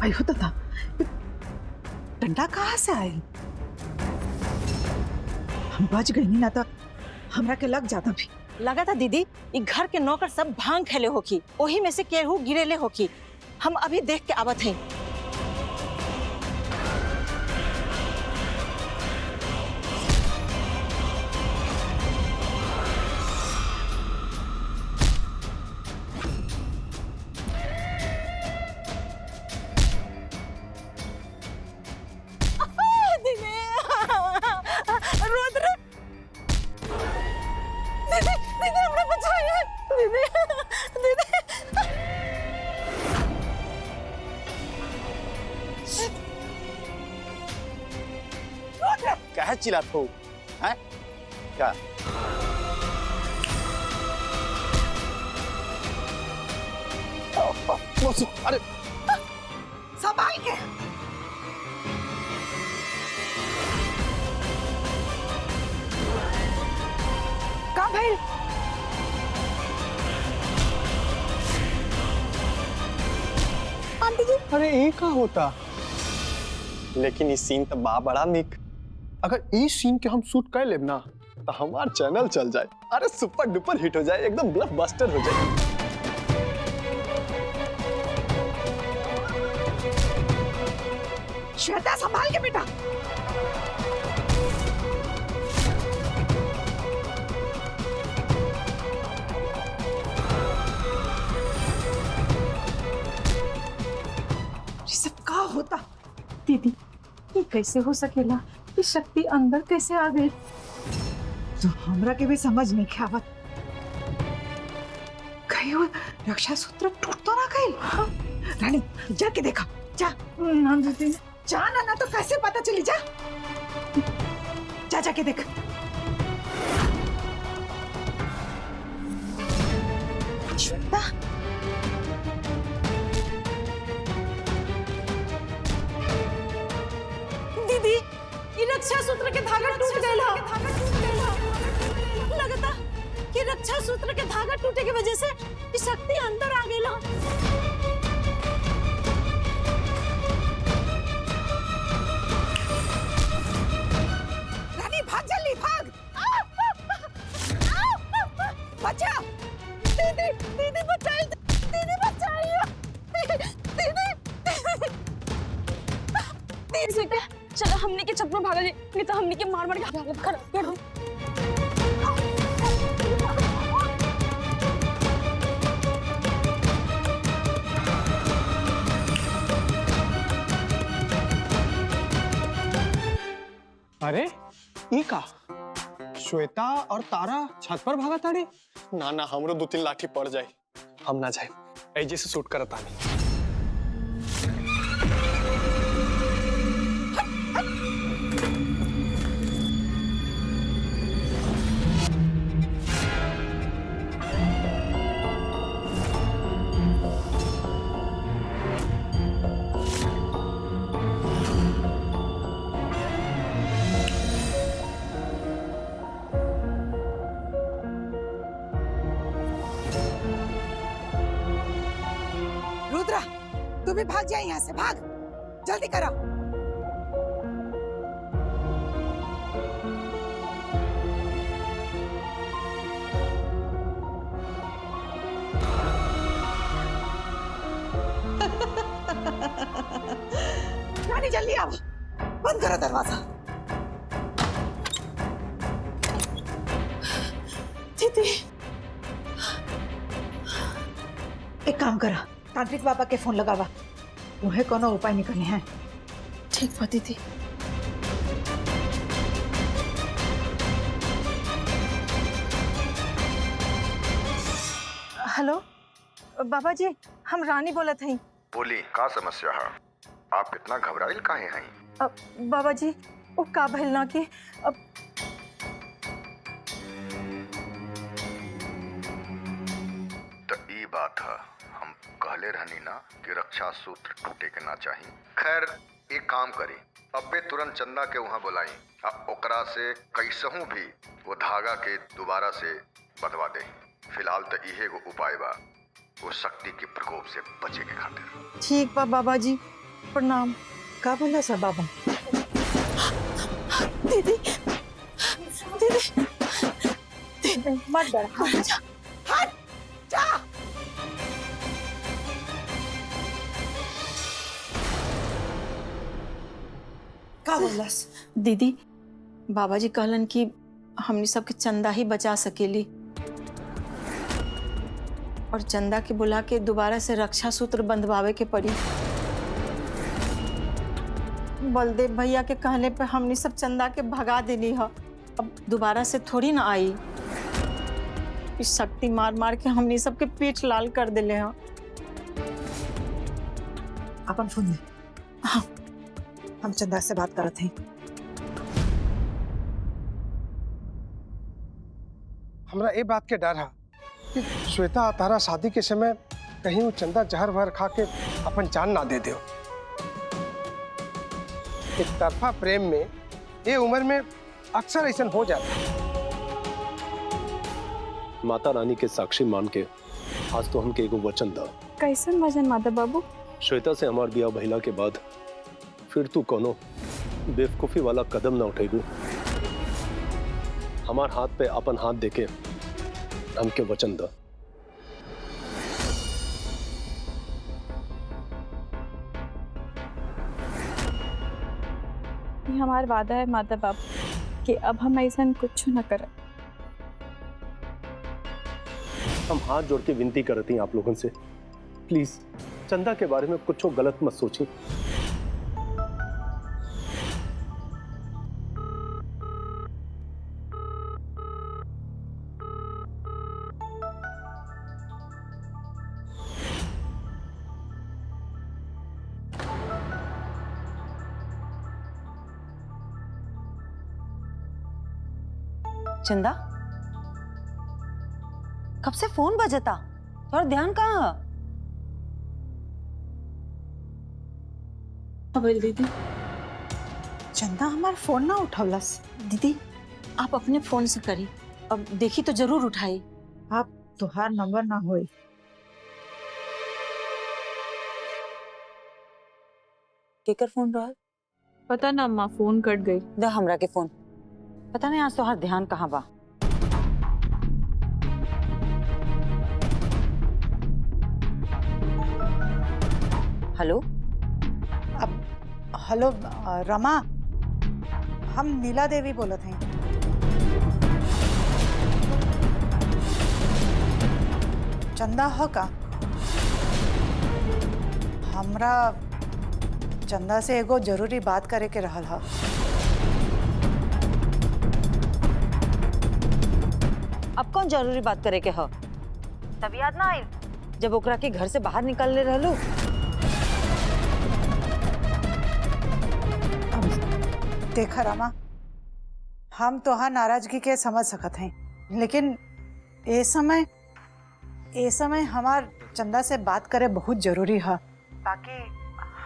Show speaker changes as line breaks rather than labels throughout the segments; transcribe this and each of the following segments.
काय होता था? डंडा कहाँ से आयल? हम बच गई ना तो हमरा के लग जाता भी।
लगा था दीदी ई घर के नौकर सब भांग खेले होखी, ओही में से केहू गिरेले होखी। हम अभी देख के आवत हैं।
क्या है चिल्लात हो? हैं? क्या? अरे
संभाल के। का भाई?
आंटी जी, अरे ये का होता? लेकिन इस सीन तो बड़ा निक। अगर इस सीन के हम शूट कर लेब ना तो हमार चैनल चल जाए। अरे सुपर डुपर हिट हो जाए, एकदम ब्लॉकबस्टर हो जाए।
श्वेता संभाल के बेटा। ये सब का होता?
दीदी ये कैसे हो सकेला? ये शक्ति अंदर कैसे आ गई?
तो हमरा के भी समझ नहीं आवत। कहीं वो रक्षा सूत्र टूट तो ना गई? हाँ। रानी जाके देखा, जा।
ना दीदी,
जा ना तो कैसे पता चली? जा जा जाके देख। श्वेता
दीदी ये रक्षा सूत्र के धागा टूट गया। लगता कि रक्षा सूत्र के धागा टूटे की वजह से ये शक्ति अंदर आ गई।
रानी भाग, जल्दी भाग। बचा।
दीदी दीदी बचाइए, दीदी बचाइए, दीदी। चलो हमने के छप्पर भागा ले, नहीं तो हमने के मार मार के हालत खराब कर दो।
अरे ई का? श्वेता और तारा छत पर भागा ताड़ी? ना ना हमरो 2-3 लाठी पड़ जाए, हम ना जाए। ऐजे से शूट करत आनी।
रुद्रा तू भी भाग जाए यहाँ से, भाग जल्दी करो। रानी जल्दी आओ, बंद करो दरवाजा।
दीदी
एक काम करा, तांत्रिक बाबा के फोन लगावा, उन्हें कोनो उपाय निकलने हैं।
ठीक बा दीदी। हेलो बाबा जी, हम रानी बोला थी।
बोली का समस्या है? आप इतना घबराइल काहे हैं?
बाबा जी वो का भइल ना कि
तो ई बात है, हम कहले रहनी ना कि रक्षा सूत्र टूटे के ना चाहिए। खैर एक काम करी, अबे तुरंत चंदा के वहाँ बुलाई, ओकरा से कैसहू भी वो धागा के दोबारा से बंधवा दे। फिलहाल तो इहे गो उपाय बा वो शक्ति के प्रकोप से बचे के खातिर।
ठीक बा बाबा जी, प्रणाम।
का बोला सा बाबा?
दीदी दीदी दीदी
मत डर। का बोलस?
दीदी बाबा जी कहलन कि हमनी सबके चंदा ही बचा सकेली और चंदा के बुला के दोबारा से रक्षा सूत्र बंधवावे के पड़ी। बलदेव भैया के कहने पे हमनी सब चंदा के भगा देनी है, अब दोबारा से थोड़ी ना आई। इस शक्ति मार मार के हमनी सबके पीठ लाल कर दिले हैं।
अपन फोन दे।
हाँ।
हम चंदा से बात करत हैं।
हमरा ये बात के डर है कि श्वेता तारा शादी के समय कहीं वो चंदा जहर वहर खा के अपन जान ना दे दो। एक तरफा प्रेम में ये उम्र में अक्सर ऐसा हो जाता है।
माता रानी के साक्षी मान के आज तो हमके एगो वचन दा।
कैसन वजन माता बाबू?
श्वेता से हमार बियाह भइला के बाद फिर तू कोनो बेवकूफी वाला कदम ना उठेगू। हमार हाथ पे अपन हाथ देके हमके वचन दा।
ये हमारा वादा है माता बाबू कि अब हम ऐसा कुछ न करें।
हम हाथ जोड़ के विनती करती हैं आप लोगों से, प्लीज चंदा के बारे में कुछ गलत मत सोचिए।
चंदा कब से फोन बजता, और ध्यान कहाँ?
अबल दीदी
चंदा हमार फोन ना उठवलस।
दीदी आप अपने फोन से करी, अब देखी तो जरूर उठाई।
आप तुहार नंबर ना होई।
केकर फोन रहा?
पता ना अम्मा, फोन कट गई।
द हमरा के फोन। पता नहीं आज तो हर ध्यान कहाँ बा। हेलो
हेलो रमा, हम नीला देवी बोलत हैं। चंदा हो का? हमरा चंदा से एगो जरूरी बात करे के रहल हा।
अब कौन जरूरी बात करे के हो? तब याद ना आई जब ओकरा के घर से बाहर निकलने रहलू।
देखा रमा, हम तोहार नाराजगी के समझ सकत हैं, लेकिन ए समय हमार चंदा से बात करे बहुत जरूरी है, ताकि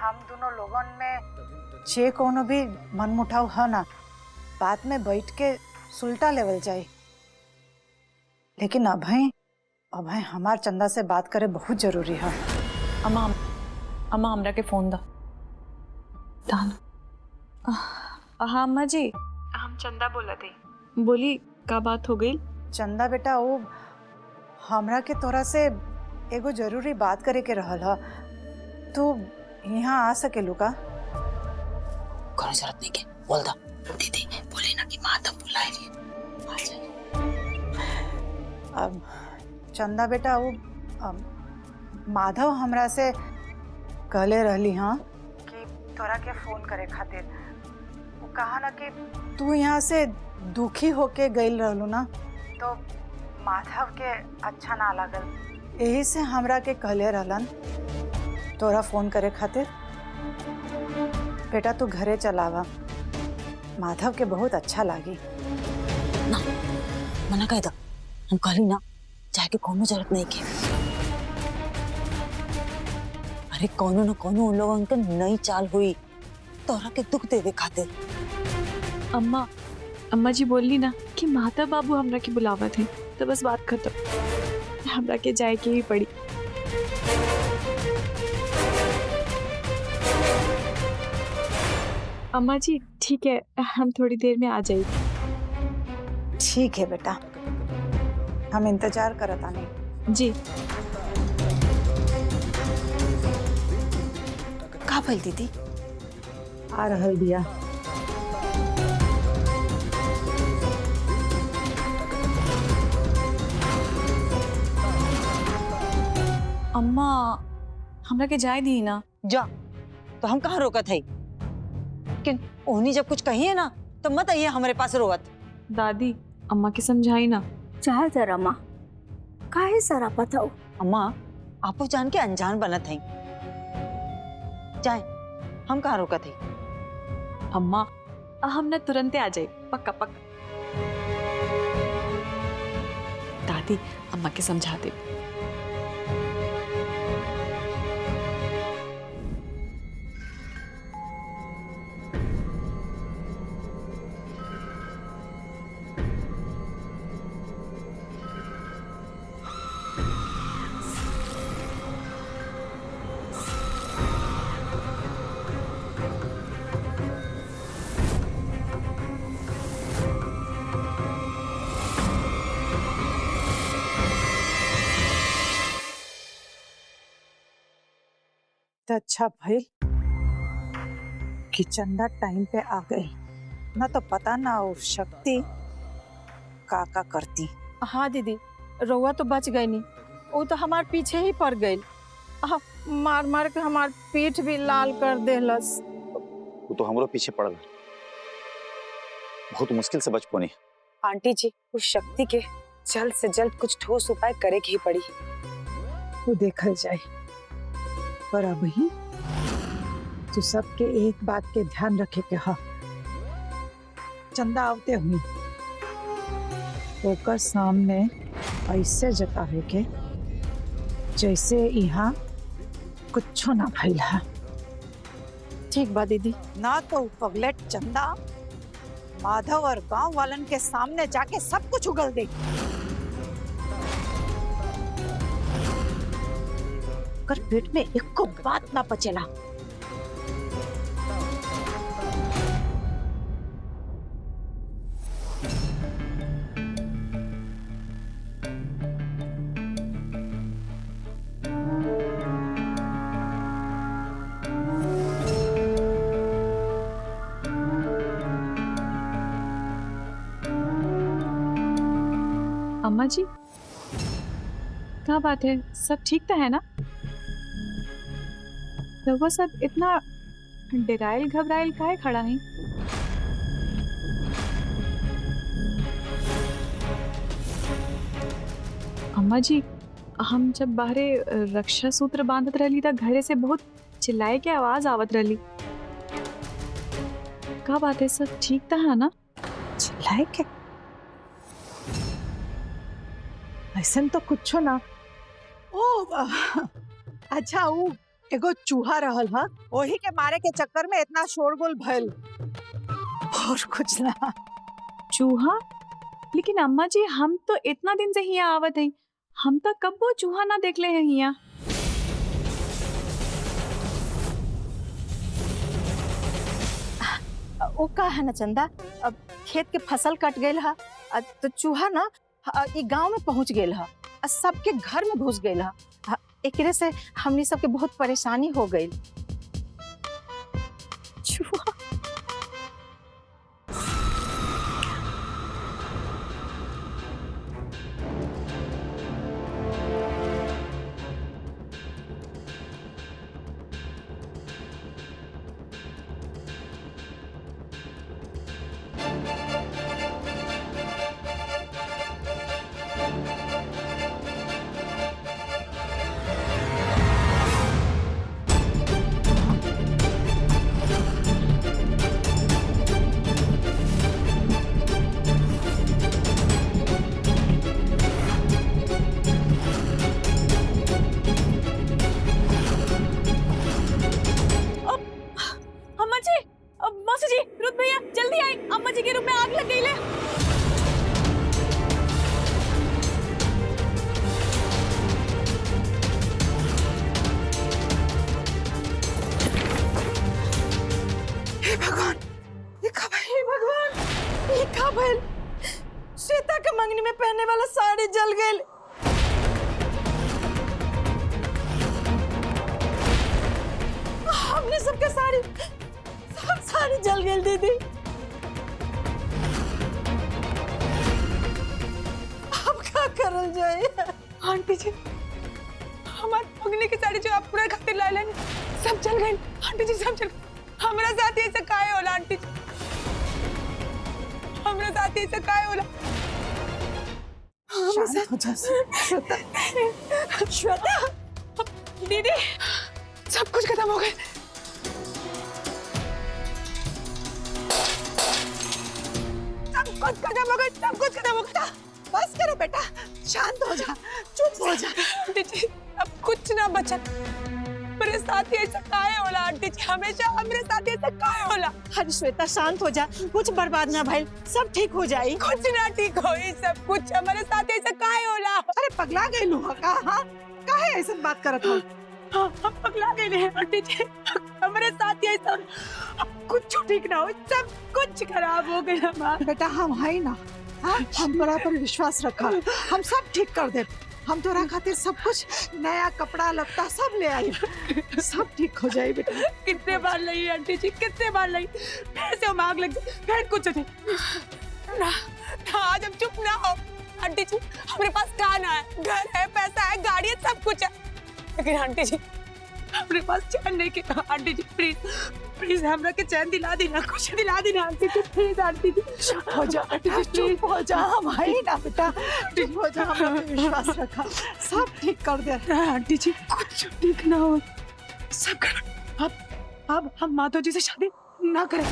हम दोनों लोगन में जे कोनो भी मनमुटाव है ना, बाद में बैठ के सुलटा लेवल जाए। लेकिन अभय हमार चंदा से बात करे बहुत जरूरी है।
अम्मा हमरा के फोन दा। हाँ अम्मा जी, हम चंदा बोला थे। बोली का बात हो गई?
चंदा बेटा, वो हमरा के तोरा से एगो जरूरी बात करे के रहल है। तू यहाँ आ सकेलू का?
कोनो जरूरत नहीं के, बोल दा। दीदी बोले ना कि माता बुलाए रही।
अब चंदा बेटा, वो माधव हमरा से कहले रहली हाँ कि तोरा के फोन करे खातिर। वो कहा ना कि तू यहाँ से दुखी होके गइल रहलू ना, तो माधव के अच्छा ना लागल, यही से हमरा के कहले रहलन तोरा फोन करे खातिर। बेटा तू घरे चलावा, माधव के बहुत अच्छा लागी।
ना मना कह दो, हम कहली ना चाहे के कोनो जरूरत नहीं के। अरे कोनो न कोनो उन लोगन के नई चाल हुई तोरा के दुख देवे खातिर।
अम्मा जी बोली ना कि माता बाबू हमरा के बुलावा थे, तो बस बात खत्म। हमरा के जाए के ही पड़ी। अम्मा जी ठीक है, हम थोड़ी देर में आ जाएंगे।
ठीक है बेटा, हम इंतजार करत आने।
जी।
का भइल दीदी?
आ रहल बिया।
अम्मा हमरा के जाए दी ना।
जा, तो हम कहाँ रोकत है? कि ओहनी जब कुछ कही है ना तो मत आइए हमारे पास रोवत।
दादी अम्मा के समझाई ना।
चाह जरा माँ, काहे सारा पता हो?
अम्मा आपो जान के अनजान बनत है। जाए, हम कहाँ रोकत है?
अम्मा हम ना तुरंते आ जाए, पक्का पक्का। दादी अम्मा के समझा दे।
तो अच्छा भइल कि चंदा टाइम पे आ गई, ना तो पता ना वो शक्ति का करती।
हाँ दीदी, रउआ तो बच गई नहीं, वो तो हमार पीछे ही पड़ गई। मार मार के हमार पीठ भी लाल कर देलस।
वो तो हमरो पीछे पड़ल, बहुत मुश्किल से बच पौनी।
आंटी जी, उस शक्ति के जल्द से जल्द कुछ ठोस उपाय करे की ही पड़ी।
वो देखल जाए, पर अभी तो सबके एक बात के ध्यान रखे के हा, चंदा आवते हुई ओकर सामने ऐसे जतावे के जैसे यहाँ कुछो ना भइल है।
ठीक बा दीदी।
ना तो पगलेट चंदा माधव और गांव वालन के सामने जाके सब कुछ उगल दे। कर पेट में एक को बात ना पचेला।
अम्मा जी क्या बात है, सब ठीक तो है ना? रघुआ सब इतना डराइल घबराइल काहे खड़ा है? अम्मा जी हम जब बाहरे रक्षा सूत्र बांधत रहली त घरे से बहुत चिल्लाए के आवाज आवत रहली। का बात है, सब ठीक तो है ना?
चिल्लाए के? ऐसन तो कुछ ना। ओ अच्छा, वो एगो चूहा रहल हा, वही के मारे के चक्कर में इतना शोरगुल भइल, और कुछ ना।
चूहा? लेकिन अम्मा जी हम तो इतना दिन से यहाँ आवत हैं, हम तो कब वो चूहा ना देखले हैं यहाँ।
वो का है ना चंदा, अब खेत के फसल कट गई है तो चूहा ना ई गांव में पहुंच गई है, सबके घर में घुस गई है। एकरे से हमनी सबके बहुत परेशानी हो गई। चूहा
जल गए। हमने सबके साड़ी सब साड़ी जल गई दीदी। अब क्या करल जाए?
आंटी जी हमारे पगनी की साड़ी जो आप पूरा खातिर ला लेनी सब जल गई। आंटी जी सब जल गई। हमारा साथ ऐसा काहे होला आंटी जी? हमारा साथ ऐसा काहे होला?
शांत हो जा श्वेता। श्वेता
दीदी सब कुछ खत्म हो गए। सब कुछ खत्म हो गए। सब कुछ खत्म हो गया।
बस करो बेटा, शांत हो जा, चुप हो जा।
आंटी जी अब कुछ ना बचा। मेरे साथ ऐसा काहे होला आंटी जी? हमेशा हमारे साथ ऐसा काहे होला?
अरे श्वेता शांत हो जा, कुछ बर्बाद ना भाई, सब ठीक हो जाए।
कुछ ना ठीक होई, सब कुछ हमारे साथ ऐसा काहे होला?
अरे पगला गई लूहा का? हाँ काहे ऐसा बात करत हो?
हाँ, हम पगला गए हैं आंटी जी। हमारे साथ ये सब कुछ ठीक ना हो, सब कुछ खराब हो गया हमारा।
बेटा हम है ना, हाँ हम तोरा पर विश्वास रखा, हम सब ठीक कर दे। हम तोरा खातिर सब कुछ नया कपड़ा लत्ता सब ले आई, सब ठीक हो जाए बेटा।
कितने बार लाई आंटी जी, कितने बार लाई, फिर से हम आग लग गई, फिर कुछ नहीं। ना आज हम चुप ना हो आंटी जी। हमारे पास खाना है, घर है, पैसा है, गाड़ी है, सब कुछ है, लेकिन आंटी जी हमारे पास चैन नहीं की। आंटी जी प्लीज प्लीज हमरा के चैन दिला देना, कुछ दिला देना आंटी जी प्लीज। आंटी जी
चुप हो जा बेटा, चुप हो जा, हम है ना बेटा, चुप हो जा, हम पे विश्वास रखा, सब ठीक कर दे।
आंटी जी कुछ ठीक ना हो, सब कर। अब हम माधव जी से शादी ना करें,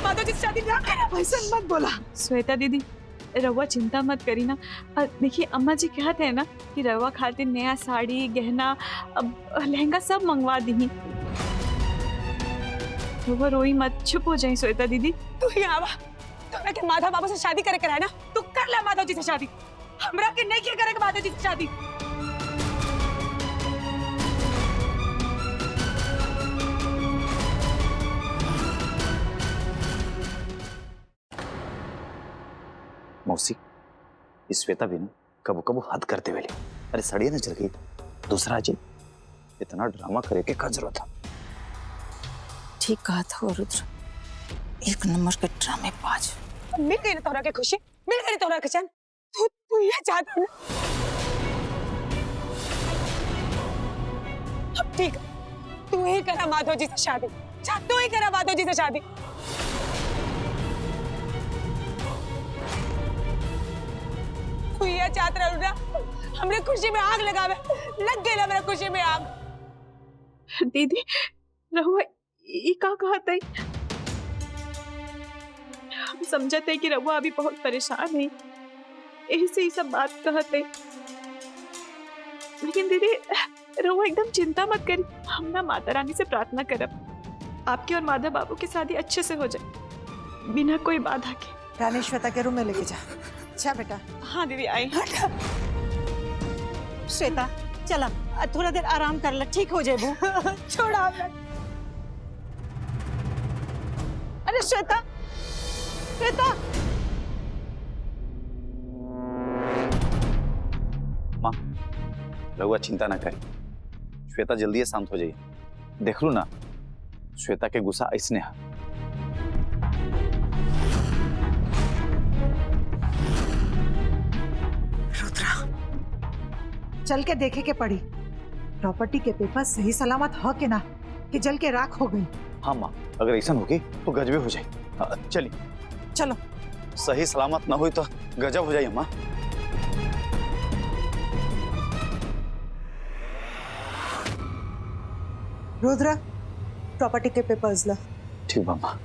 माधव जी से शादी ना करें।
ऐसा मत बोला
श्वेता दीदी, रवा चिंता मत करी ना। देखिए अम्मा जी कहते हैं ना कि रवा खातिर नया साड़ी गहना अब लहंगा सब मंगवा दी। रवा रोई मत, चुप हो जाए श्वेता दीदी।
तू ही आवा, तोरा के माधव बाबू से शादी करे है ना, तू कर ले माधव जी से शादी। हमरा के नहीं किया करेगा माधव जी से शादी।
मौसी, इस श्वेता भी ना कबो कबो हद करते हुए। अरे सड़िया ना चल गई, दूसरा जी इतना ड्रामा करे के का जरूरत था?
ठीक कहा था रुद्र, एक नंबर के ड्रामे बाज।
मिल गई ना तोरा के खुशी, मिल गई तोरा के चैन। तू ये चाहता ना? अब ठीक, तू ही करा माधव जी से शादी, तू ही करा माधव जी से शादी। तू ये चाहत रहू ना, हमरे खुशी में आग लगावे, लग गई हमरा खुशी में आग।
दीदी रहुआ ये का कहते हैं? हम समझते हैं कि रहुआ अभी बहुत परेशान है, यही से ये सब बात कहते। लेकिन दीदी रहुआ एकदम चिंता मत करी, हम ना माता रानी से प्रार्थना करब आपकी और माधव बाबू की शादी अच्छे से हो जाए बिना कोई बाधा के।
रानी श्वेता के रूम में लेके जा। अच्छा बेटा।
हाँ दीदी आई।
श्वेता चला थोड़ा देर आराम कर ले, ठीक हो जाए वो।
छोड़ा।
अरे श्वेता, श्वेता।
माँ रघुआ चिंता ना करे, श्वेता जल्दी शांत हो जाइए। देख लू ना श्वेता के गुस्सा ऐसने है।
चल के देखे के पड़ी प्रॉपर्टी के पेपर सही सलामत हो के ना कि जल के राख हो गई।
हाँ माँ, अगर ऐसा होगी तो गजबे हो जाए। चलिए
चलो।
सही सलामत ना हुई तो गजब हो जाए माँ।
रुद्र प्रॉपर्टी के पेपर्स ला।
ठीक बा माँ।